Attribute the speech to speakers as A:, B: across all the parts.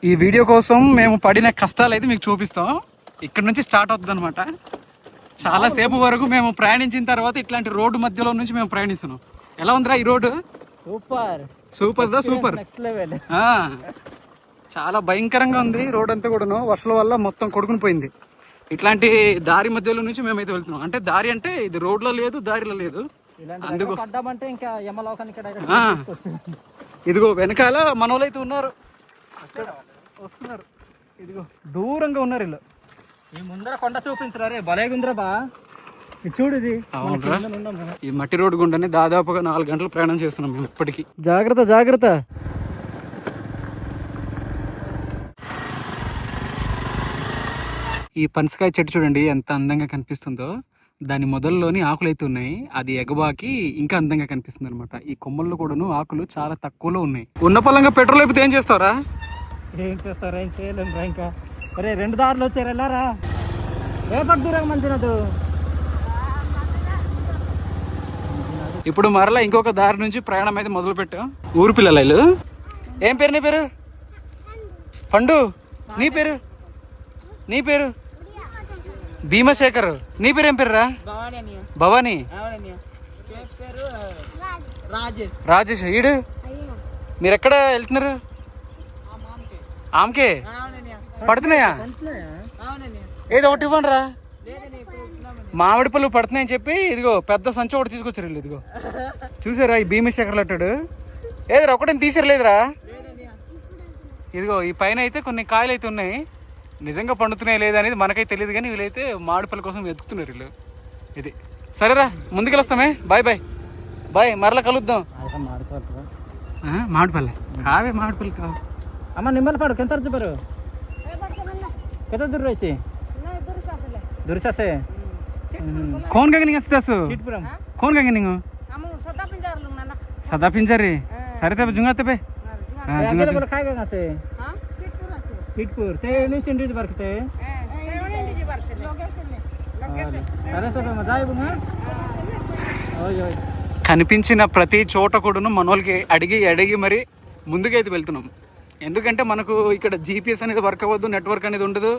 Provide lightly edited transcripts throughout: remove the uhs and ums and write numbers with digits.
A: ఈ వీడియో కోసం మేము పడిన కష్టాలు అయితే మీకు చూపిస్తాం. ఇక్కడ నుంచి స్టార్ట్ అవుతుంది అనమాట. చాలా సేపు వరకు మేము ప్రయాణించిన తర్వాత ఇట్లాంటి రోడ్డు మధ్యలో నుంచి మేము ప్రయాణిస్తున్నాం. ఎలా ఉందిరా ఈ రోడ్డు?
B: సూపర్
A: సూపర్ దా సూపర్. చాలా భయంకరంగా ఉంది రోడ్ అంతా కూడాను. వర్షాల వల్ల మొత్తం కొడుకుని పోయింది. ఇట్లాంటి దారి మధ్యలో నుంచి మేమైతే వెళ్తున్నాం. అంటే దారి అంటే ఇది రోడ్లో లేదు, దారిలో లేదు. అందుకోసం ఇదిగో వెనకాల మనోళ్ళైతే ఉన్నారు, అక్కడ వస్తున్నారు. ఇదిగో దూరంగా ఉన్నారు వీళ్ళు.
B: ఈ ముందర కొండ చూపించరా రే, భలేగుందిరా బా. చూడు ఇది.
A: ఈ మట్టి రోడ్డు గుండానే దాదాపుగా 4 గంటలు ప్రయాణం చేస్తున్నాం మేము ఇప్పటికి.
B: జాగ్రత్త జాగ్రత్త.
A: ఈ పనసకాయ చెట్టు చూడండి ఎంత అందంగా కనిపిస్తుందో. దాని మొదల్లోని ఆకులు అయితే ఉన్నాయి. అది ఎగబాకి ఇంకా అందంగా కనిపిస్తుంది అనమాట. ఈ కొమ్మల్లో కూడాను ఆకులు చాలా తక్కువలో ఉన్నాయి. ఉన్న పొలంగా పెట్రోల్ అయిపోతే ఏం చేస్తారా?
B: ఏం చేస్తారా? ఏం చేయలేము రా. ఇంకా అరే 2 దారులు వచ్చారు, వెళ్ళారా? రేపటి దూరం మంచినట్టు.
A: ఇప్పుడు మరలా ఇంకొక దారి నుంచి ప్రయాణం అయితే మొదలు పెట్టాం. ఊరు పిల్లలు. ఏం పేరు నీ పేరు? పండు. నీ పేరు? నీ పేరు భీమశేఖర్. నీ పేరు ఏం పేరురా? భవానీ. రాజేష్. ఈడు మీరు ఎక్కడ వెళ్తున్నారు? ఆమెకే పడుతున్నాయా? ఏదో ఒకటి ఇవ్వండి రా. మామిడి పళ్ళు పడుతున్నాయని చెప్పి ఇదిగో పెద్ద సంచి ఒకటి తీసుకొచ్చారు వీళ్ళు. ఇదిగో చూసారా ఈ భీమశేఖర్ లట్టాడు. ఏదో ఒకటేం తీసారులేదురా. ఇదిగో ఈ పైన అయితే కొన్ని కాయలు అయితే ఉన్నాయి. నిజంగా పండుతున్నాయి లేదా అనేది మనకైతే తెలియదు, కానీ వీళ్ళైతే మామిడిపల్లి కోసం వెతుకుతున్నారు వీళ్ళు. ఇది సరేరా, ముందుకెళ్ళొస్తామే. బాయ్ బాయ్ బాయ్, మరలా కలుద్దాం. మామిడిపల్లి కావే, మామిడిపల్లి కావు
B: అమ్మ. నిమ్మల పాడు ఎంత చెప్పారు? ఎంత దూరం రైసి దుర్శాసే
A: कौन गंगे निंग अस्तासु कौन गंगे निंग सदा पिंजरी सारे तब जुंगा तबे
B: जुंगा बोल खाएगा कहां से? सीटपुर ते नहीं चिंडी बरकते लोकेशन సరే సరే మజా అయిపోయిందా? ఓయ్ ఓయ్.
A: కనిపించిన ప్రతి చోట కూడాను మనోళ్ళకి అడిగి మరి ముందుకైతే వెళ్తున్నాం. ఎందుకంటే మనకు ఇక్కడ జీపీఎస్ అనేది వర్క్ అవ్వదు, నెట్వర్క్ అనేది ఉండదు.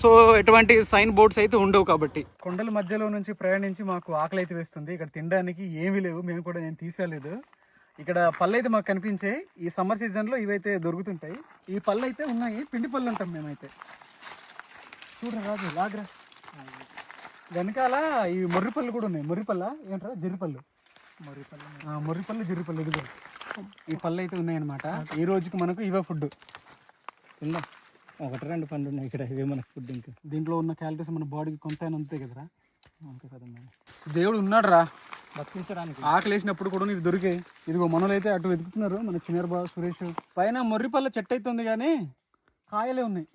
A: సో ఎటువంటి సైన్ బోర్డ్స్ అయితే ఉండవు. కాబట్టి కొండల మధ్యలో నుంచి ప్రయాణించి మాకు ఆకలి అయితే వేస్తుంది. ఇక్కడ తినడానికి ఏమీ లేవు. మేము కూడా నేను తీసుకురాలేదు. ఇక్కడ పళ్ళు అయితే మాకు కనిపించాయి. ఈ సమ్మర్ సీజన్లో ఇవైతే దొరుకుతుంటాయి. ఈ పళ్ళు అయితే ఉన్నాయి, పిండి పళ్ళు అంటాం మేమైతే. చూడరా రాజు, లాగ్రా. వెనకాల ఈ మొర్రిపళ్ళు కూడా ఉన్నాయి. మొర్రిపల్ల ఏంట్రా? జిర్రిపళ్ళు. మొర్రిపళ్ళు జిర్రిపళ్ళు ఇది కూడా. ఈ పళ్ళు అయితే ఉన్నాయన్నమాట. ఈ రోజుకి మనకు ఇవే ఫుడ్.
B: తిందాం. 1-2 పండ్లు ఉన్నాయి ఇక్కడ, ఇవే మనకు ఫుడ్. ఇంకా
A: దీంట్లో ఉన్న క్యాలరీస్ మన బాడీకి కొంత అంతే కదరా. అంతే కదా. దేవుడు ఉన్నాడు రా
B: బతికించడానికి.
A: ఆకలి వేసినప్పుడు కూడా నీకు దొరికాయి. ఇదిగో మనలో అయితే అటు వెతుకుతున్నారు. మన చిన్నర్ బాబు సురేష్. పైన మొర్రి పళ్ళ చెట్టు అయితే ఉంది, కానీ కాయలే ఉన్నాయి,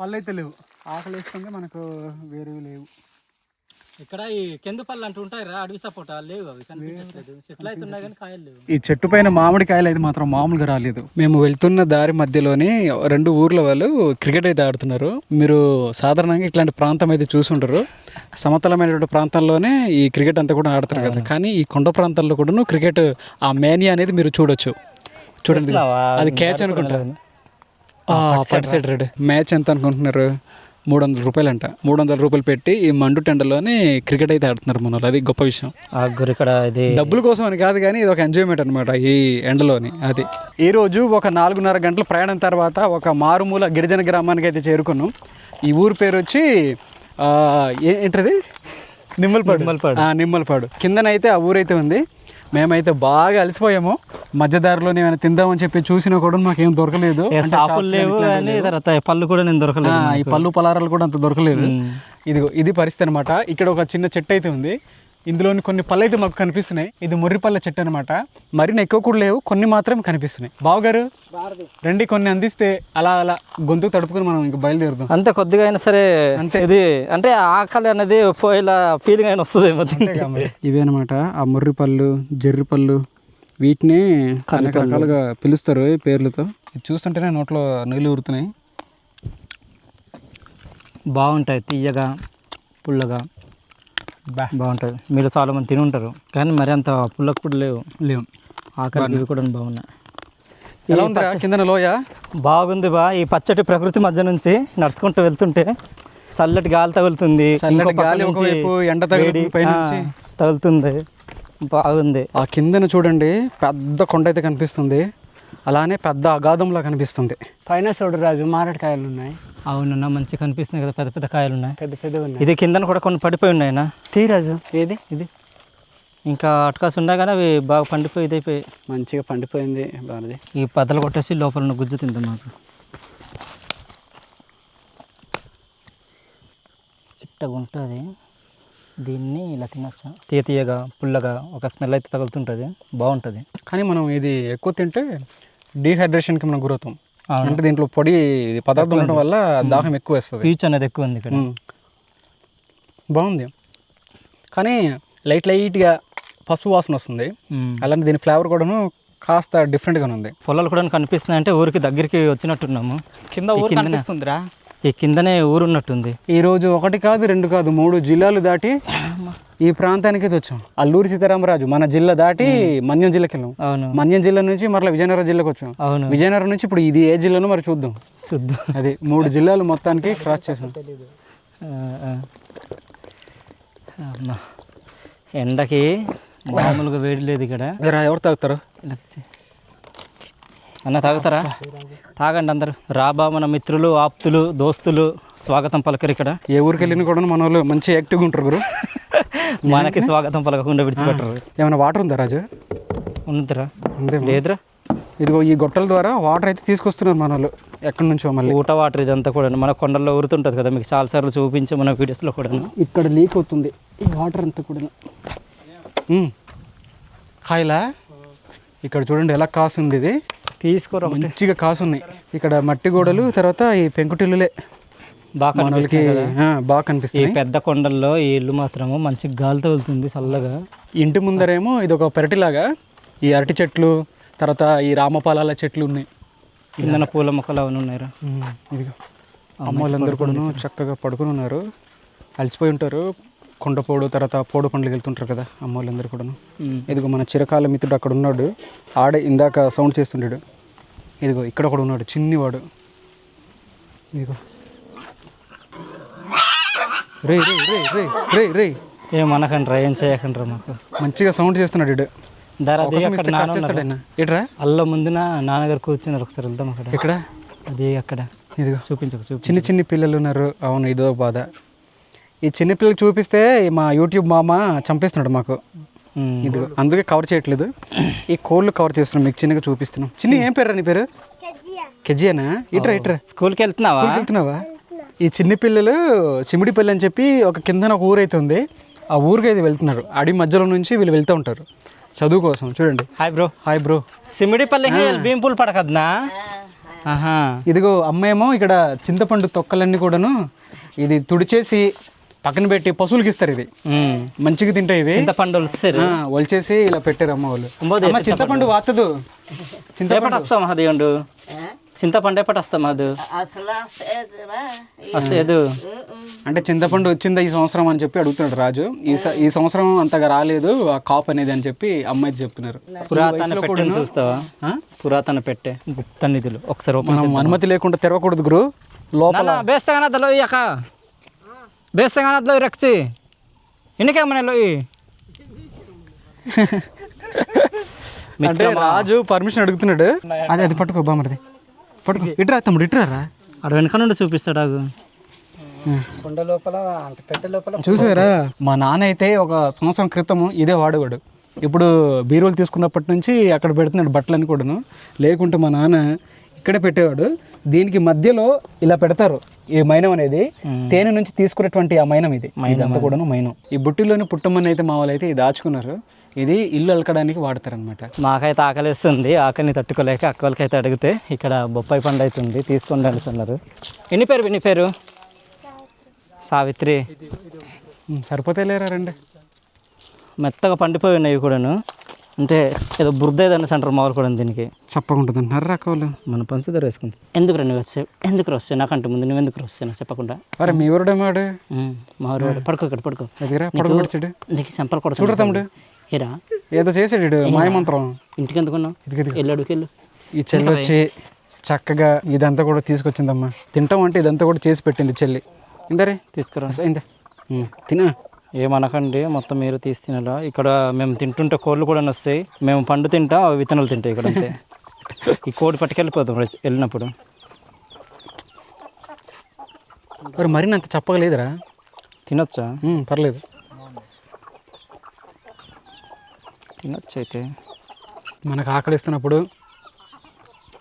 A: పళ్ళు అయితే లేవు. ఆకలి వేస్తుంది మనకు, వేరేవి లేవు.
B: ఇక్కడ ఈ కెందు పళ్ళు అంటూ ఉంటాయి రా, అడవి సపోటా లేవు, అవి కనిపించట్లేదు. చెట్లు అయితే ఉన్నాయి కానీ కాయలు లేవు.
A: ఈ చెట్టు పైన మామిడి కాయలు అయితే మాత్రం మామూలుగా రాలేదు. మేము వెళ్తున్న దారి మధ్యలోనే 2 ఊర్ల వాళ్ళు క్రికెట్ అయితే ఆడుతున్నారు. మీరు సాధారణంగా ఇట్లాంటి ప్రాంతం అయితే చూసుంటారు. సమతలమైనటువంటి ప్రాంతాల్లోనే ఈ క్రికెట్ అంతా కూడా ఆడతారు కదా, కానీ ఈ కొండ ప్రాంతాల్లో కూడా క్రికెట్ ఆ మేనియా అనేది మీరు చూడొచ్చు. చూడండి, అది క్యాచ్ అనుకుంటా. పట్ సైడ్ రెడ్. మ్యాచ్ ఎంత అనుకుంటున్నారు? 300 రూపాయలు అంట. 300 రూపాయలు పెట్టి ఈ మండు టెండలోనే క్రికెట్ అయితే ఆడుతున్నారు మన వాళ్ళు. అది గొప్ప విషయం.
B: ఇక్కడ ఇది
A: డబ్బుల కోసం అని కాదు, కానీ ఇది ఒక ఎంజాయ్మెంట్ అనమాట ఈ ఎండలోని. అది ఈ రోజు ఒక 4.5 గంటల ప్రయాణం తర్వాత ఒక మారుమూల గిరిజన గ్రామానికి అయితే చేరుకున్నాం. ఈ ఊరు పేరు వచ్చి ఏంటది? నిమ్మలపాడు. కిందనైతే ఆ ఊరైతే ఉంది. మేమైతే బాగా అలసిపోయాము. మధ్యదారిలో ఏమైనా తిందామని చెప్పి చూసినా కూడా మాకేం దొరకలేదు.
B: పళ్ళు కూడా నేను దొరకలేదు.
A: ఈ పళ్ళు పలారాలు కూడా అంత దొరకలేదు. ఇదిగో ఇది పరిస్థితి అనమాట. ఇక్కడ ఒక చిన్న చెట్టు అయితే ఉంది. ఇందులోని కొన్ని పళ్ళు అయితే మాకు కనిపిస్తున్నాయి. ఇది మొర్రిపళ్ళ చెట్టు అనమాట. మరిన్ని ఎక్కువ కూడా లేవు, కొన్ని మాత్రమే కనిపిస్తున్నాయి. బావగారు రండి, కొన్ని అందిస్తే అలా అలా గొంతు తడుపుకుని మనం ఇంకా బయలుదేరుదాం.
B: అంతే కొద్దిగా అయినా సరే. అంతే. ఇది అంటే ఆకలి అనేది పోయేలా ఫీలింగ్ అయినా వస్తుంది.
A: ఇవే అనమాట ఆ మొర్రిపళ్ళు, జర్రిపళ్ళు. వీటిని అనేక రకాలుగా పిలుస్తారు పేర్లతో. ఇది చూస్తుంటేనే నోట్లో నీళ్ళు ఊరుతున్నాయి.
B: బాగుంటాయి, తీయగా పుల్లగా బాగుంటుంది. మీరు చాలా మంది తిని ఉంటారు, కానీ మరి అంత పుల్లగా కూడా లేవు. ఆకలి కూడా బాగున్నాయి.
A: ఎలా ఉందిరా కిందన లోయ?
B: బాగుంది బా. ఈ పచ్చటి ప్రకృతి మధ్య నుంచి నడుచుకుంటూ వెళ్తుంటే చల్లటి గాలి తగులుతుంది,
A: చల్లటి గాలి ఒకవైపు, ఎండ తగులుతుంది పైనుంచి.
B: తగులుతుంది, బాగుంది.
A: ఆ కిందన చూడండి పెద్ద కొండ అయితే కనిపిస్తుంది, అలానే పెద్ద అగాధంలా కనిపిస్తుంది.
C: పైన చూడు రాజు మారేడుకాయలు ఉన్నాయి.
B: అవునన్నా మంచిగా కనిపిస్తున్నాయి కదా, పెద్ద పెద్ద కాయలు ఉన్నాయి.
C: పెద్ద పెద్దవి ఉన్నాయి.
B: ఇది కిందన కూడా కొన్ని పడిపోయి ఉన్నాయినా.
C: తీ రాజు. ఏది
B: ఇది ఇంకా అటకాసు ఉన్నాయి కానీ అవి బాగా పండిపోయి ఇదైపోయి
C: మంచిగా పండిపోయింది బాగుంది.
B: ఈ పద్దలు కొట్టేసి లోపల ఉన్న గుజ్జు తింటాం. మాకు ఇట్టగా ఉంటుంది, దీన్ని ఇలా తినచ్చా. తీయగా పుల్లగా ఒక స్మెల్ అయితే తగులుతుంటుంది, బాగుంటుంది.
A: కానీ మనం ఇది ఎక్కువ తింటే డీహైడ్రేషన్కి మనం గురవుతాం. అంటే దీంట్లో పొడి పదార్థం ఉండడం వల్ల దాహం ఎక్కువ వేస్తుంది.
B: పీచు అనేది ఎక్కువ ఉంది ఇక్కడ.
A: బాగుంది కానీ లైట్గా పసుపు వాసన వస్తుంది. అలానే దీని ఫ్లేవర్ కూడాను కాస్త డిఫరెంట్గానే ఉంది.
B: పొలాలు కూడా కనిపిస్తున్నాయి, అంటే ఊరికి దగ్గరికి వచ్చినట్టున్నాము.
A: కింద ఊరు కనిపిస్తుందిరా.
B: ఈ కిందనే ఊరు ఉన్నట్టుంది.
A: ఈరోజు 1 కాదు 2 కాదు 3 జిల్లాలు దాటి ఈ ప్రాంతానికి వచ్చాం. అల్లూరి సీతారామరాజు మన జిల్లా దాటి మన్యం జిల్లాకి వెళ్ళాం.
B: అవును,
A: మన్యం జిల్లా నుంచి మరలా విజయనగరం జిల్లాకి వచ్చాం.
B: అవును,
A: విజయనగరం నుంచి ఇప్పుడు ఇది ఏ జిల్లానో మరి చూద్దాం. అది 3 జిల్లాలు మొత్తానికి క్రాస్ చేసాం.
B: ఎండకి మామూలుగా వేడి లేదు ఇక్కడ.
A: ఎవరు తాగుతారు?
B: అన్న తాగుతారా? తాగండి అందరు. రాబా మన మిత్రులు, ఆప్తులు, దోస్తులు స్వాగతం పలకరు ఇక్కడ.
A: ఏ ఊరికి వెళ్ళినా కూడా మన వాళ్ళు మంచి యాక్టివ్గా ఉంటారు గురు.
B: మనకి స్వాగతం పలకకుండా విడిచిపెట్టరు.
A: ఏమైనా వాటర్ ఉందా రాజు?
B: ఉందిరా? లేదురా.
A: ఇదిగో ఈ గొట్టల ద్వారా వాటర్ అయితే తీసుకొస్తున్నారు మన వాళ్ళు ఎక్కడి నుంచో. మళ్ళీ
B: ఊట వాటర్ ఇదంతా కూడా మన కొండల్లో ఊరుతుంటుంది కదా, మీకు చాలాసార్లు చూపించే మన వీడియోస్లో కూడా.
A: ఇక్కడ లీక్ అవుతుంది ఈ వాటర్ అంతా కూడా. కాయలా ఇక్కడ చూడండి ఎలా కాసుంది. ఇది
B: తీసుకోరా,
A: మంచిగా కాసున్నాయి. ఇక్కడ మట్టి గోడలు, తర్వాత ఈ పెంకుటిల్లులే
B: బాగా
A: బాగా కనిపిస్తుంది.
B: ఈ పెద్ద కొండల్లో ఈ ఇల్లు మాత్రము మంచి గాలి తగులుతుంది చల్లగా.
A: ఇంటి ముందరేమో ఇది ఒక పెరటిలాగా ఈ అరటి చెట్లు, తర్వాత ఈ రామపాలాల చెట్లు ఉన్నాయి.
B: కిందన పూల మొక్కలు అవన్నీ ఉన్నాయిరా.
A: ఇదిగో అమ్మ వాళ్ళందరూ కూడా చక్కగా పడుకుని ఉన్నారు, అలసిపోయి ఉంటారు. కొండపోడు తర్వాత పోడు పండ్లకి వెళ్తుంటారు కదా అమ్మ వాళ్ళందరూ కూడా. ఇదిగో మన చిరకాల మిత్రుడు అక్కడ ఉన్నాడు, ఆడే ఇందాక సౌండ్ చేస్తుంటాడు. ఇదిగో ఇక్కడ ఒకడు ఉన్నాడు చిన్నివాడు. ఇదిగో రే రే రే రే రే రే
B: ఏమనకండ్రా, ఏం చేయకండ్రా, మాకు
A: మంచిగా సౌండ్ చేస్తున్నాడు ఇడు. ఏట్రా
B: అల్ల ముందున నాన్నగారు కూర్చున్నారు, ఒకసారి వెళ్దాం అక్కడ.
A: ఎక్కడ?
B: అది అక్కడ.
A: ఇదిగో
B: చూపించు.
A: చిన్న పిల్లలు ఉన్నారు. అవును, ఇదో బాధ. ఈ చిన్నపిల్లలు చూపిస్తే మా యూట్యూబ్ మామ చంపేస్తున్నాడు మాకు. ఇదిగో అందుకే కవర్ చేయట్లేదు. ఈ కోళ్ళు కవర్ చేస్తున్నాం, మీకు చిన్నగా చూపిస్తున్నాం. చిన్న ఏం పేరు నీ పేరు? కెజియానా? ఇట్రా
B: స్కూల్కి వెళ్తున్నావా?
A: ఈ చిన్న పిల్లలు చిమిడిపల్లి అని చెప్పి ఒక కిందన ఒక ఊరైతే ఉంది, ఆ ఊరికి అయితే వెళ్తున్నారు. అడవి మధ్యలో నుంచి వీళ్ళు వెళ్తూ ఉంటారు చదువు కోసం. చూడండి.
B: Hi bro. సిమిడిపల్లి భీంపూల్ పడకద్నా?
A: ఇదిగో అమ్మేమో ఇక్కడ చింతపండు తొక్కలన్నీ కూడాను ఇది తుడిచేసి పక్కన పెట్టి పశువులకి ఇస్తారు. ఇది మంచిగా తింటాయి. ఇవి
B: చింతపండు
A: ఒలిచేసి ఇలా పెట్టారు అమ్మ వాళ్ళు. చింతపండు వాతదు.
B: చింతపండు వస్తాం అదేండు. చింతపండు ఎప్పటి వస్తాం అది అసలు
A: అంటే చింతపండు వచ్చిందా ఈ సంవత్సరం అని చెప్పి అడుగుతున్నాడు రాజు. ఈ సంవత్సరం అంతగా రాలేదు ఆ కాప్ అనేది అని చెప్పి అమ్మాయి చెప్తున్నారు.
B: పురాతన పెట్టె చూస్తావా? పురాతన పెట్టె గుప్త నిధులు ఒకసారి
A: మనం అనుమతి లేకుండా తెరవకూడదు గురు. లోపల
B: బేస్తగానద్దులో ఇక బేస్తగానద్దులో రక్సి ఎన్నికే మనలో
A: అంటే రాజు పర్మిషన్ అడుగుతున్నాడు. అది పట్టుకో బామరిది, పట్టుకో. ఇట్రా తమ్ముడు, ఇట్రారా.
B: అక్కడ వెనక నుండి చూపిస్తాడు.
C: కొండ లోపల పెట్టె లోపల
A: చూసారా? మా నాన్న అయితే ఒక సంవత్సరం క్రితం ఇదే వాడేవాడు. ఇప్పుడు బీరువాలు తీసుకున్నప్పటి నుంచి అక్కడ పెడుతున్నాడు బట్టలన్నీ కూడాను. లేకుంటే మా నాన్న ఇక్కడే పెట్టేవాడు. దీనికి మధ్యలో ఇలా పెడతారు ఈ మైనం అనేది. తేనె నుంచి తీసుకునేటువంటి ఆ మైనం ఇది. ఇదంతా కూడాను మైనం. ఈ బుట్టిలోని పుట్టమని అయితే మా వాళ్ళు అయితే ఇది దాచుకున్నారు. ఇది ఇల్లు అలకడానికి వాడతారనమాట.
B: మాకైతే ఆకలిస్తుంది, ఆకలిని తట్టుకోలేక అక్క వాళ్ళకి అయితే అడిగితే ఇక్కడ బొప్పాయి పండు అవుతుంది తీసుకొని అన్నారు. ఎన్ని పేరు? సావిత్రి.
A: సరిపోతే లేరా రండి.
B: మెత్తగా పండిపోయి ఉన్నాయి కూడాను. అంటే ఏదో బురద ఏదన్నా సెంటర్ మామూలు కూడా దీనికి
A: చెప్పకుండా అంటున్నారు రకాలు.
B: మన పంచదార వేసుకుంది. ఎందుకు వస్తాయి నాకంటే ముందు నువ్వు ఎందుకు వస్తాయి నాకు చెప్పకుండా?
A: అరే మీ ఊరుడే మాడు.
B: మా ఊరు పడుకో ఇక్కడ పడుకో. నీకు చెంపలు కూడా
A: చూడు తమ్ముడు.
B: ఏరా
A: ఏదో చేసాడు మాయమంత్రం.
B: ఇంటికి ఎందుకున్నావు? వెళ్ళు అడుగుకి వెళ్ళు.
A: ఈ చెల్లి వచ్చి చక్కగా ఇదంతా కూడా తీసుకొచ్చిందమ్మా. తింటాం అంటే ఇదంతా కూడా చేసి పెట్టింది చెల్లి. ఇందరే
B: తీసుకురా.
A: ఇందా తినా.
B: ఏమనకండి, మొత్తం మీరు తీసి తినరా. ఇక్కడ మేము తింటుంటే కోళ్ళు కూడా వస్తాయి. మేము పండు తింటాం, అవి విత్తనాలు తింటాయి ఇక్కడ అంతే. ఈ కోడి పట్టుకెళ్ళిపోతాం వెళ్ళినప్పుడు.
A: మరి అంత చెప్పగలేదురా.
B: తినొచ్చా?
A: పర్లేదు,
B: తినొచ్చు. అయితే
A: మనకు ఆకలిస్తున్నప్పుడు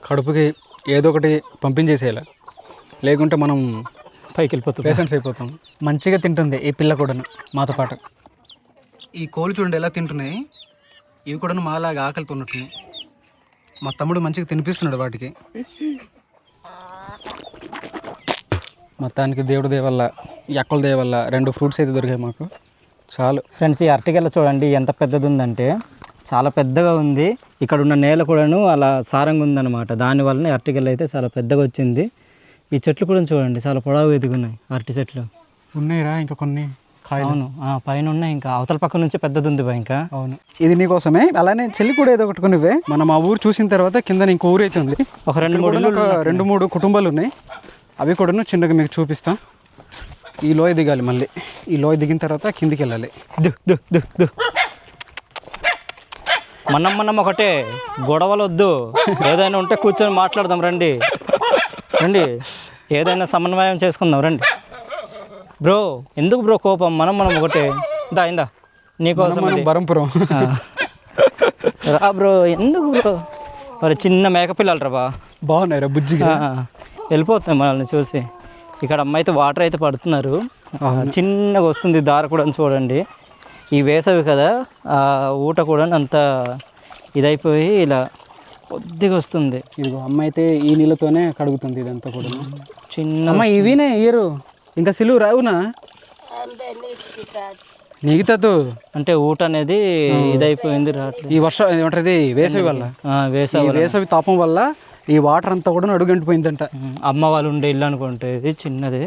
A: కడుపుకి ఏదో ఒకటి పంపించేసేయాలి, లేకుంటే మనం
B: పైకి వెళ్ళిపోతాం,
A: పేషెంట్స్ అయిపోతాం. మంచిగా తింటుంది ఈ పిల్ల కూడాను మాతో పాటు. ఈ కోళ్ళు చూడండి ఎలా తింటున్నాయి. ఇవి కూడాను మాలాగా ఆకలితో ఉన్నట్టున్నాయి. మా తమ్ముడు మంచిగా తినిపిస్తున్నాడు వాటికి. మొత్తానికి దేవుడి దయ వల్ల, ఈ అక్కల దయ వల్ల 2 ఫ్రూట్స్ అయితే దొరికాయి మాకు, చాలు.
B: ఫ్రెండ్స్, ఈ అరటిగెల చూడండి ఎంత పెద్దది ఉందంటే చాలా పెద్దగా ఉంది. ఇక్కడ ఉన్న నేల కూడాను అలా సారంగా ఉందన్నమాట. దానివల్లనే అరటిగెల అయితే చాలా పెద్దగా వచ్చింది. ఈ చెట్లు కూడా చూడండి చాలా పొడవుగా ఎదుగున్నాయి అరటి చెట్లు.
A: ఉన్నాయిరా ఇంకా కొన్ని కాయలు.
B: అవును, పైన ఉన్నాయి. ఇంకా అవతల పక్క నుంచి పెద్దది ఉంది బా. ఇంకా
A: అవును, ఇది నీకోసమే. అలానే చెల్లి కూడా ఏదో ఒకటి కొనివే. మనం ఆ ఊరు చూసిన తర్వాత కింద ఇంకో ఊరు అయితే ఉంది.
B: ఒక 2-3
A: కుటుంబాలు ఉన్నాయి. అవి కూడాను చిన్నగా మీకు చూపిస్తాం. ఈ లోయ దిగాలి, మళ్ళీ ఈ లోయ దిగిన తర్వాత కిందికి వెళ్ళాలి.
B: మనం ఒకటే, గొడవలు వద్దు. ఏదైనా ఉంటే కూర్చొని మాట్లాడదాం. రండి రండి, ఏదైనా సమన్వయం చేసుకుందాం రండి. బ్రో, ఎందుకు బ్రో కోపం? మనం ఒకటే. ఇందా నీకోసం
A: బరంపురం
B: రా బ్రో. ఎందుకు బ్రో? మరి చిన్న మేకపిల్లలు రా బా.
A: బాగున్నాయి రా బుజ్జిగా.
B: వెళ్ళిపోతాం మనల్ని చూసి. ఇక్కడ అమ్మాయి అయితే వాటర్ అయితే పడుతున్నారు. చిన్నగా వస్తుంది దార కూడా చూడండి. ఈ వేసవి కదా, ఊట కూడా అంత ఇదైపోయి ఇలా కొద్దిగా వస్తుంది.
A: ఇదిగో అమ్మ అయితే ఈ నీళ్ళతోనే కడుగుతుంది ఇదంతా కూడా.
B: చిన్న
A: అమ్మ ఇవినే ఇయరు ఇంకా సిలువు రావునా నీగుతాదు
B: అంటే ఊట అనేది ఇదైపోయింది, రావట్లేదు.
A: ఈ వర్షం ఏమంటారు వేసవి వల్ల, వేసవి తాపం వల్ల ఈ వాటర్ అంతా కూడా అడుగంటిపోయిందంట.
B: అమ్మ వాళ్ళు ఉండే ఇల్లు అనుకుంటే ఇది చిన్నది.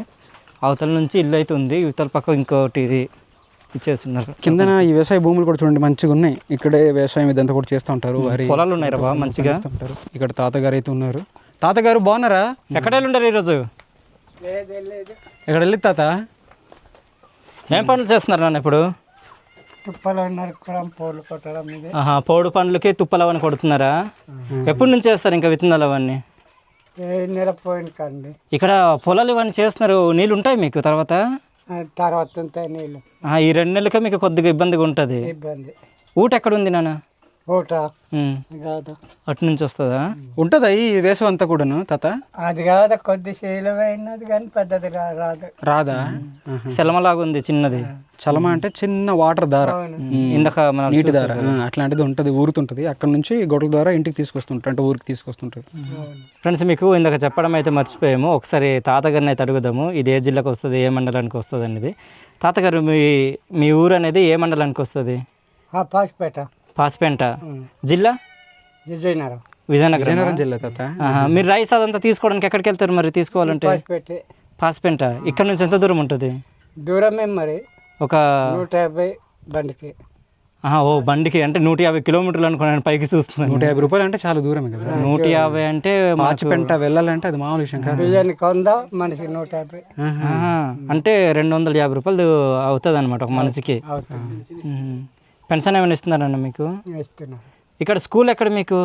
B: అవతల నుంచి ఇల్లు అయితే ఉంది, ఇవతల పక్క ఇంకోటి ఇది ఇచ్చేస్తున్నారు.
A: కిందన ఈ వ్యవసాయ భూములు కూడా చూడండి మంచిగా ఉన్నాయి. ఇక్కడే వ్యవసాయం ఇదంతా కూడా చేస్తూ ఉంటారు. వరి
B: పొలాలు ఉన్నాయి రా మంచిగా.
A: ఇక్కడ తాతగారు అయితే ఉన్నారు. తాతగారు బాగున్నారా?
B: ఎక్కడ వెళ్ళి ఉండరు ఈరోజు?
A: ఎక్కడ వెళ్ళి తాత?
B: ఏం పనులు చేస్తున్నారు నాన్న ఇప్పుడు? పౌడు పండ్లకి తుప్పలవన్నీ కొడుతున్నారా? ఎప్పటి నుంచి చేస్తారు ఇంకా విత్తనాలు అవన్నీ? ఇక్కడ పొలాలు ఇవన్నీ చేస్తున్నారు. నీళ్ళు ఉంటాయి మీకు తర్వాత?
C: ఉంటాయి నీళ్ళు.
B: ఈ 2 నెలలకే మీకు కొద్దిగా ఇబ్బందిగా ఉంటుంది. ఊట ఎక్కడ ఉంది నాన్న? అటు నుంచి వస్తుందా?
A: ఉంటుందా ఈ వేసవి అంతా కూడాను తాత?
C: అది కాదు, కొద్ది శీలమైనది కానీ పెద్దది
A: రాదా?
B: సెలమలాగా ఉంది చిన్నది.
A: చలమ అంటే చిన్న వాటర్ దార,
B: ఇందాక
A: నీటి దార అట్లాంటిది ఉంటుంది, ఊరుతుంటుంది. అక్కడ నుంచి గొడవల ద్వారా ఇంటికి తీసుకొస్తుంటారు, అంటే ఊరికి తీసుకొస్తుంటారు.
B: ఫ్రెండ్స్, మీకు ఇందాక చెప్పడం అయితే మర్చిపోయాము. ఒకసారి తాతగారిని అయితే అడుగుదాము, ఇది ఏ జిల్లాకు వస్తుంది, ఏ మండలానికి వస్తుంది అనేది. తాతగారు, మీ ఊరు అనేది ఏ మండలానికి వస్తుంది? పాసిపేట జిల్లా, విజయనగరం
A: జిల్లా తాత.
B: మీరు రైస్ అదంతా తీసుకోవడానికి ఎక్కడికి వెళ్తారు మరి తీసుకోవాలంటే? పాసిపేట. ఇక్కడ నుంచి ఎంత దూరం ఉంటుంది?
C: దూరమే మరి
B: ఒక
C: 150 బండికి.
B: బండికి అంటే 150 కిలోమీటర్లు అనుకున్నాను, పైకి చూస్తున్నాను.
A: 150 రూపాయలు అంటే చాలా దూరమే కదా.
B: 150 అంటే
A: పాచిపెంట వెళ్ళాలంటే అది మామూలు విషయం కాదు.
C: మనిషికి 150
B: అంటే 250 రూపాయలు అవుతుంది అనమాట ఒక మనిషికి. పెన్షన్ ఏమైనా ఇస్తున్నారన్న మీకు? ఇక్కడ స్కూల్ ఎక్కడ మీకు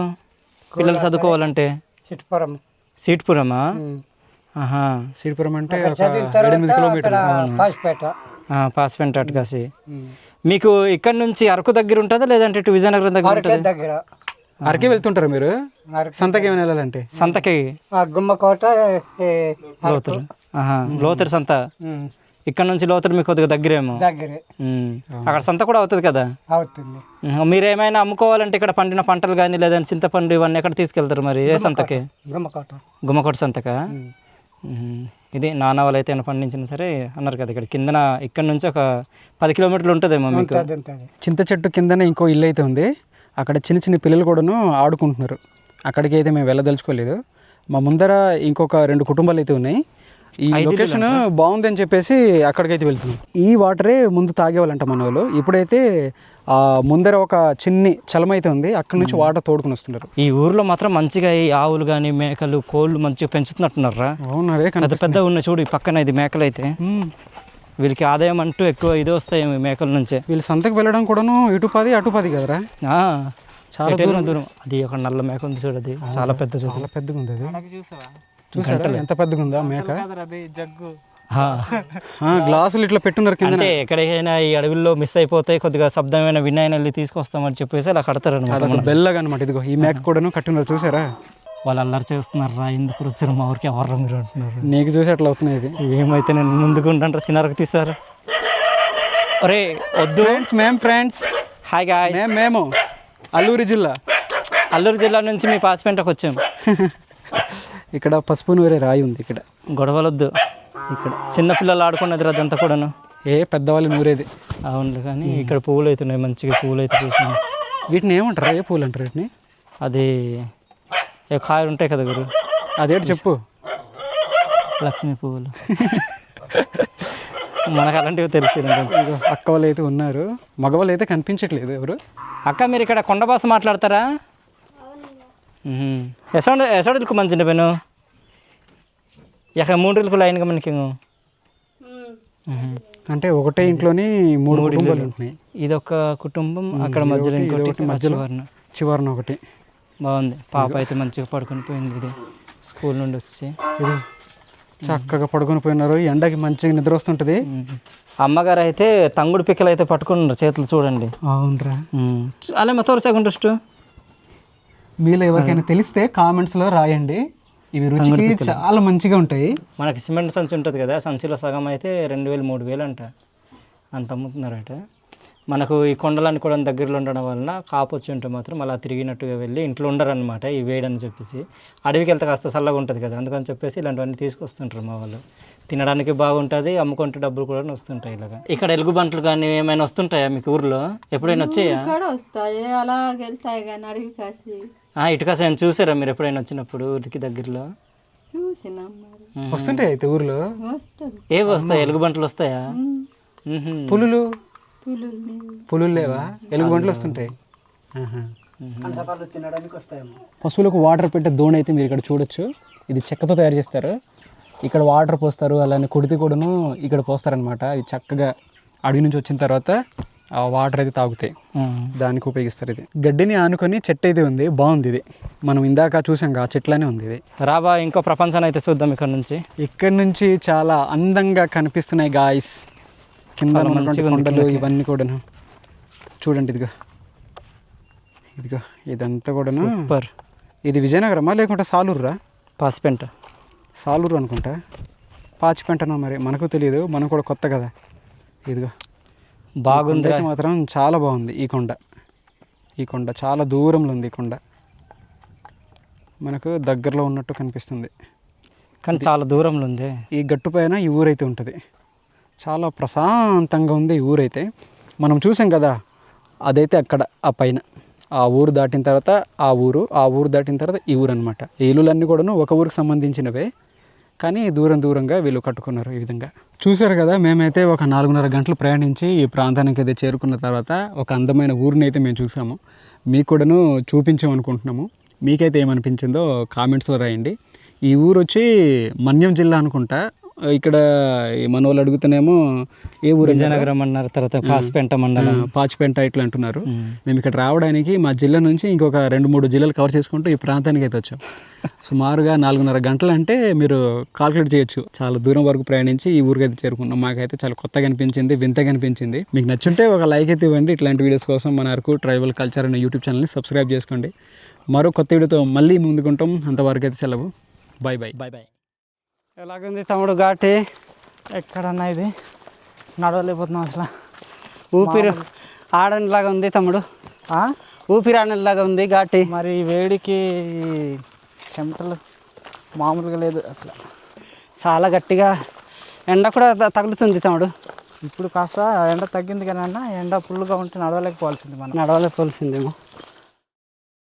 B: పిల్లలు చదువుకోవాలంటే? సీట్పురమా?
A: సీట్పురం అంటే 8 కిలోమీటర్లు.
B: పాసిపేట అటుకాసి. మీకు ఇక్కడ నుంచి అరకు దగ్గర ఉంటుందా లేదంటే ఇటు విజయనగరం దగ్గర?
A: అరకే వెళ్తుంటారు మీరు? సంతకి ఏమైనా వెళ్ళాలంటే?
B: సంతకి
C: గుమ్మకోట,
B: లోతరు సంత. ఇక్కడ నుంచి లోతరు మీకు కొద్దిగా దగ్గరేమో. అక్కడ సంత కూడా అవుతుంది కదా?
C: అవుతుంది.
B: మీరు ఏమైనా అమ్ముకోవాలంటే ఇక్కడ పండిన పంటలు కానీ లేదంటే చింతపండు ఇవన్నీ ఎక్కడ తీసుకెళ్తారు మరి? ఏ సంతకి? గుమ్మకోట సంతకా? ఇది నాన్న వాళ్ళు అయితే పండించినా సరే అన్నారు కదా. ఇక్కడ నుంచి ఒక 10 కిలోమీటర్లు ఉంటుందేమో మీకు.
A: చింత చెట్టు కిందనే ఇంకో ఇల్లు అయితే ఉంది. అక్కడ చిన్న చిన్న పిల్లలు కూడాను ఆడుకుంటున్నారు. అక్కడికి అయితే మేము వెళ్ళదలుచుకోలేదు. మా ముందర ఇంకొక 2 కుటుంబాలు అయితే ఉన్నాయి. ఈ లొకేషన్ బాగుందని చెప్పేసి అక్కడికైతే వెళ్తున్నాం. ఈ వాటరే ముందు తాగేవాళ్ళంట మన వాళ్ళు. ఇప్పుడైతే ముందర ఒక చిన్ని చలం అయితే ఉంది, అక్కడి నుంచి వాటర్ తోడుకుని వస్తున్నారు.
B: ఈ ఊర్లో మాత్రం మంచిగా ఈ ఆవులు కానీ మేకలు కోళ్ళు మంచిగా పెంచుతున్నట్టున్నారా?
A: అవును, అవే
B: పెద్ద పెద్ద ఉన్నాయి చూడు ఈ పక్కన, ఇది మేకలు అయితే. వీళ్ళకి ఆదాయం అంటూ ఎక్కువ ఇది వస్తాయి మేకల నుంచే.
A: వీళ్ళు సంతకు వెళ్ళడం కూడాను ఇటు 10 అటు 10 కదరా,
B: చాలా దూరం. అది ఒక నల్ల మేక ఉంది చూడు, అది చాలా పెద్దది,
A: చాలా పెద్దగా ఉంది. అది చూసారా ఎంత పెద్దగా ఉందా మేక? గ్లాసులు ఇట్లా పెట్టున్నారు కింద.
B: అంటే ఎక్కడికైనా ఈ అడవుల్లో మిస్ అయిపోతాయి, కొద్దిగా శబ్దమైన వినాయన వెళ్ళి తీసుకొస్తామని చెప్పేసి అలా కడతారు అనమాట.
A: బెల్లగా అనమాట. ఇదిగో ఈ మేక కూడాను కట్టున్నారు, చూసారా?
B: వాళ్ళు అల్లరి చేస్తున్నారా, ఎందుకు వచ్చారు మా ఊరికి, ఎవర్రా మీరు అంటున్నారు.
A: నీకు చూసి అట్లా అవుతున్నాయి ఇవి.
B: ఏమైతే నేను ముందుకు ఉంటాను, చిన్నరకు తీస్తారు. ఒరే వద్దు.
A: Friends
B: hi guy.
A: మేము అల్లూరు జిల్లా
B: నుంచి మీ పాసిపెంటకు వచ్చాం.
A: ఇక్కడ పసుపు నూరే రాయి ఉంది. ఇక్కడ
B: గొడవలొద్దు, ఇక్కడ చిన్నపిల్లలు ఆడుకున్నది అదంతా కూడాను.
A: పెద్దవాళ్ళు నూరేది.
B: అవును, కానీ ఇక్కడ పువ్వులు అవుతున్నాయి, మంచిగా పువ్వులు అయితే చూసినాం.
A: వీటిని ఏమంటారు? ఏ పూలు అంటారు వీటిని?
B: అది కాయలు ఉంటాయి కదా గురు,
A: అదేంటి చెప్పు.
B: లక్ష్మీ పువ్వులు. మనకు అలాంటివి తెలిసి.
A: అక్క వాళ్ళు అయితే ఉన్నారు, మగవాళ్ళు అయితే కనిపించట్లేదు ఎవరు.
B: అక్క మీరు ఇక్కడ కొండ భాష మాట్లాడతారా? ఎసోడలకు మంచి పెను ఇక 3 లైన్గా మనకి.
A: అంటే ఒకటే ఇంట్లోని 3 కుటుంబాలు ఉంటున్నాయి.
B: ఇదొక కుటుంబం, అక్కడ మధ్యలో ఇంకోటి, మధ్యలో
A: చివరన ఒకటి.
B: బాగుంది. పాప అయితే మంచిగా పడుకొని పోయింది, ఇది స్కూల్ నుండి వచ్చి.
A: ఇది చక్కగా పడుకొని పోయినారు, ఎండకి మంచిగా నిద్ర వస్తుంటుంది.
B: అమ్మగారు అయితే తంగుడు పిక్కలు అయితే పట్టుకున్నారు చేతులు, చూడండి.
A: అవునరా,
B: అలా మొత్తం సెకండ్.
A: మీలో ఎవరికైనా తెలిస్తే కామెంట్స్లో రాయండి. ఇవి రుచికి చాలా మంచిగా ఉంటాయి.
B: మనకి సిమెంట్ సంచి ఉంటుంది కదా, సంచిలో సగం అయితే 2000-3000 అంట, అంత అమ్ముతున్నారట. మనకు ఈ కొండలన్నీ కూడా దగ్గరలో ఉండడం వలన కాపు వచ్చి ఉంటే మాత్రం అలా తిరిగినట్టుగా వెళ్ళి ఇంట్లో ఉండరనమాట ఈ వేడని చెప్పేసి. అడవికి వెళ్తే కాస్త చల్లగా ఉంటుంది కదా, అందుకని చెప్పేసి ఇలాంటివన్నీ తీసుకొస్తుంటారు మా వాళ్ళు. తినడానికి బాగుంటుంది, అమ్ముకుంటే డబ్బులు కూడా వస్తుంటాయి. ఇలాగా ఇక్కడ ఎలుగుబంట్లు కానీ ఏమైనా వస్తుంటాయా మీకు ఊర్లో? ఎప్పుడైనా వచ్చాయా? ఇటుకాసి ఆయన చూసారా మీరు ఎప్పుడైనా వచ్చినప్పుడు ఊరికి దగ్గరలో?
A: వస్తుంటాయి అయితే ఊర్లో.
B: ఏవి వస్తాయి? ఎలుగుబంట్లు వస్తాయా?
A: పులులు లేవా? ఎలుగుబంట్లు వస్తుంటాయి. పశువులకు వాటర్ పెట్టే దోణి అయితే మీరు ఇక్కడ చూడొచ్చు. ఇది చెక్కతో తయారు చేస్తారు. ఇక్కడ వాటర్ పోస్తారు, అలానే కుడితి కూడాను ఇక్కడ పోస్తారనమాట. ఇవి చక్కగా అడవి నుంచి వచ్చిన తర్వాత ఆ వాటర్ అయితే తాగుతాయి, దానికి ఉపయోగిస్తారు. ఇది గడ్డిని ఆనుకొని చెట్టు అయితే ఉంది, బాగుంది. ఇది మనం ఇందాక చూసాం ఆ చెట్లనే ఉంది. ఇది
B: రాబా ఇంకో ప్రపంచాన్ని అయితే చూద్దాం. ఇక్కడ నుంచి
A: చాలా అందంగా కనిపిస్తున్నాయి గాయస్. కింద కొండలు ఇవన్నీ కూడాను చూడండి. ఇదిగో ఇదంతా కూడాను. ఇది విజయనగరమా లేకుంటే సాలూరురా?
B: పాసిపెంట.
A: సాలూరు అనుకుంటా, పాచిపెంటనో మరి మనకు తెలియదు, మనం కూడా కొత్త కదా. ఇదిగో
B: బాగుంది
A: అయితే మాత్రం చాలా బాగుంది. ఈ కొండ చాలా దూరంలో ఉంది. ఈ కొండ మనకు దగ్గరలో ఉన్నట్టు కనిపిస్తుంది,
B: కానీ చాలా దూరంలో ఉంది.
A: ఈ గట్టు పైన ఈ ఊరైతే ఉంటుంది. చాలా ప్రశాంతంగా ఉంది ఈ ఊరైతే. మనం చూసాం కదా, అదైతే అక్కడ ఆ పైన ఆ ఊరు దాటిన తర్వాత ఆ ఊరు దాటిన తర్వాత ఈ ఊరు అనమాట. ఈ ఇల్లులన్నీ కూడాను ఒక ఊరికి సంబంధించినవే, కానీ దూరంగా వీళ్ళు కట్టుకున్నారు. ఈ విధంగా చూశారు కదా. మేమైతే ఒక 4.5 గంటలు ప్రయాణించి ఈ ప్రాంతానికి అయితే చేరుకున్న తర్వాత ఒక అందమైన ఊరిని అయితే మేము చూసాము. మీకు కూడాను చూపించామనుకుంటున్నాము. మీకైతే ఏమనిపించిందో కామెంట్స్లో రాయండి. ఈ ఊరు వచ్చి మన్యం జిల్లా అనుకుంటా. ఇక్కడ మన వాళ్ళు అడుగుతున్నామో ఏ ఊరు?
B: విజయనగరం అన్నారు, తర్వాత పాచిపెంట మండలం,
A: పాచిపెంట ఇట్లా అంటున్నారు. మేము ఇక్కడ రావడానికి మా జిల్లా నుంచి ఇంకొక 2-3 జిల్లాలు కవర్ చేసుకుంటూ ఈ ప్రాంతానికి అయితే వచ్చాం. సుమారుగా 4.5 గంటలు అంటే మీరు కాల్కులేట్ చేయొచ్చు. చాలా దూరం వరకు ప్రయాణించి ఈ ఊరికి అయితే చేరుకున్నాం. మాకైతే చాలా కొత్తగా అనిపించింది, వింతగా అనిపించింది. మీకు నచ్చుంటే ఒక లైక్ అయితే ఇవ్వండి. ఇట్లాంటి వీడియోస్ కోసం మన అరకు ట్రైబల్ కల్చర్ అనే యూట్యూబ్ ఛానల్ని సబ్స్క్రైబ్ చేసుకోండి. మరో కొత్త వీడియోతో మళ్ళీ ముందుకుంటాం. అంతవరకు అయితే సెలవు. బాయ్.
C: ఎలాగుంది తమ్ముడు ఘాటి? ఎక్కడన్నా ఇది నడవలేకపోతున్నాం అసలు. ఊపిరి ఆడనిలాగా ఉంది తమ్ముడు, ఊపిరి ఆడనిలాగా ఉంది ఘాటి.
D: మరి వేడికి చెమటలు మామూలుగా లేదు అసలు,
C: చాలా గట్టిగా ఎండ కూడా తగులుతుంది తమ్ముడు.
D: ఇప్పుడు కాస్త ఎండ తగ్గింది కానీ అన్న, ఎండ ఫుల్గా ఉంటే నడవలేకపోవాల్సింది మనం.
C: నడవలేకపోవాల్సిందేమో.